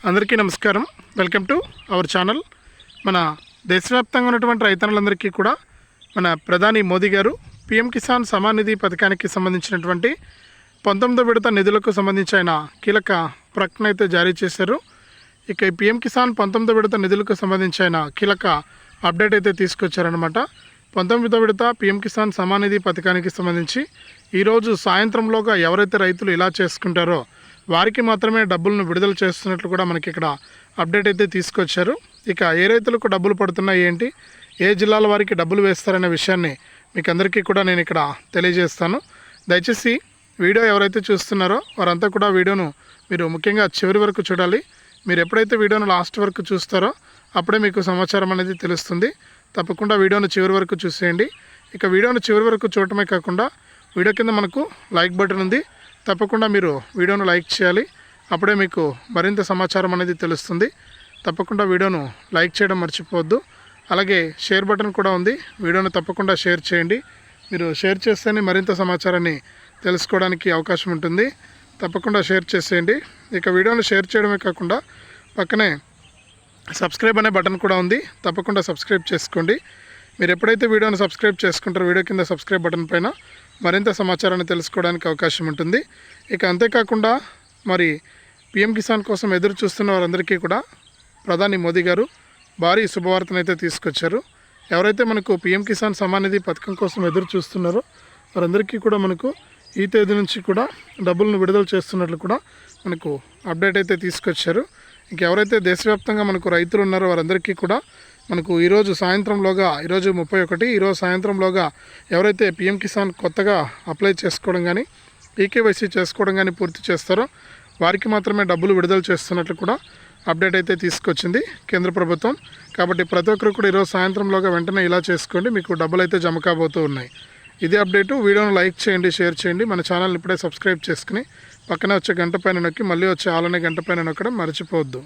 అందరికీ నమస్కారం. Welcome to our channel. మన దేశవ్యాప్తంగా ఉన్నటువంటి రైతన్నులందరికీ కూడా మన ప్రధాని మోదీ గారు పీఎం కిసాన్ సమాన్ నిధి పథకానికి సంబంధించినటువంటి 19వ విడత నిధులకు సంబంధించి ఆయన కీలక ప్రకటన అయితే జారీ చేశారు. ఇక ఈ పీఎం కిసాన్ 19వ విడత నిధులకు సంబంధించి ఆయన కీలక అప్డేట్ అయితే తీసుకొచ్చారనమాట. 19వ విడత పీఎం కిసాన్ సమాన్ నిధి పథకానికి సంబంధించి ఈరోజు సాయంత్రంలోగా ఎవరైతే రైతులు ఇలా చేసుకుంటారో వారికి మాత్రమే డబ్బులను విడుదల చేస్తున్నట్లు కూడా మనకి ఇక్కడ అప్డేట్ అయితే తీసుకొచ్చారు. ఇక ఏ రైతులకు డబ్బులు పడుతున్నాయి ఏంటి, ఏ జిల్లాల వారికి డబ్బులు వేస్తారనే విషయాన్ని మీకు అందరికీ కూడా నేను ఇక్కడ తెలియజేస్తాను. దయచేసి వీడియో ఎవరైతే చూస్తున్నారో వారంతా కూడా వీడియోను మీరు ముఖ్యంగా చివరి వరకు చూడాలి. మీరు ఎప్పుడైతే వీడియోను లాస్ట్ వరకు చూస్తారో అప్పుడే మీకు సమాచారం అనేది తెలుస్తుంది. తప్పకుండా వీడియోను చివరి వరకు చూసేయండి. ఇక వీడియోను చివరి వరకు చూడటమే కాకుండా వీడియో కింద మనకు లైక్ బటన్ ఉంది, తప్పకుండా మీరు వీడియోను లైక్ చేయాలి. అప్పుడే మీకు మరింత సమాచారం అనేది తెలుస్తుంది. తప్పకుండా వీడియోను లైక్ చేయడం మర్చిపోవద్దు. అలాగే షేర్ బటన్ కూడా ఉంది, వీడియోను తప్పకుండా షేర్ చేయండి. మీరు షేర్ చేస్తేనే మరింత సమాచారాన్ని తెలుసుకోవడానికి అవకాశం ఉంటుంది. తప్పకుండా షేర్ చేసేయండి. ఇక వీడియోను షేర్ చేయడమే కాకుండా పక్కనే సబ్స్క్రైబ్ అనే బటన్ కూడా ఉంది, తప్పకుండా సబ్స్క్రైబ్ చేసుకోండి. మీరు ఎప్పుడైతే వీడియోను సబ్స్క్రైబ్ చేసుకుంటారో వీడియో కింద సబ్స్క్రైబ్ బటన్ పైన మరింత సమాచారాన్ని తెలుసుకోవడానికి అవకాశం ఉంటుంది. ఇక అంతేకాకుండా మరి పీఎం కిసాన్ కోసం ఎదురు చూస్తున్న వారందరికీ కూడా ప్రధాని మోదీ గారు భారీ శుభవార్తను అయితే తీసుకొచ్చారు. ఎవరైతే మనకు పీఎం కిసాన్ సమాన్ నిధి పథకం కోసం ఎదురు చూస్తున్నారో వారందరికీ కూడా మనకు ఈ తేదీ నుంచి కూడా డబ్బులను విడుదల చేస్తున్నట్లు కూడా మనకు అప్డేట్ అయితే తీసుకొచ్చారు. ఇంకెవరైతే దేశవ్యాప్తంగా మనకు రైతులు ఉన్నారో వారందరికీ కూడా మనకు ఈరోజు సాయంత్రంలోగా, ఈరోజు 31, ఈరోజు సాయంత్రంలోగా ఎవరైతే పీఎం కిసాన్ కొత్తగా అప్లై చేసుకోవడం కానీ ఈకేవైసీ చేసుకోవడం కానీ పూర్తి చేస్తారో వారికి మాత్రమే డబ్బులు విడుదల చేస్తున్నట్లు కూడా అప్డేట్ అయితే తీసుకొచ్చింది కేంద్ర ప్రభుత్వం. కాబట్టి ప్రతి ఒక్కరు కూడా ఈరోజు సాయంత్రంలోగా వెంటనే ఇలా చేసుకోండి, మీకు డబ్బులు అయితే జమ కాబోతూ ఉన్నాయి. ఇదే అప్డేటు. వీడియోను లైక్ చేయండి, షేర్ చేయండి. మన ఛానల్ని ఇప్పుడే సబ్స్క్రైబ్ చేసుకుని పక్కనే వచ్చే గంట పైన నొక్కి మళ్ళీ వచ్చే ఆలనే గంట పైన నొక్కడం మర్చిపోవద్దు.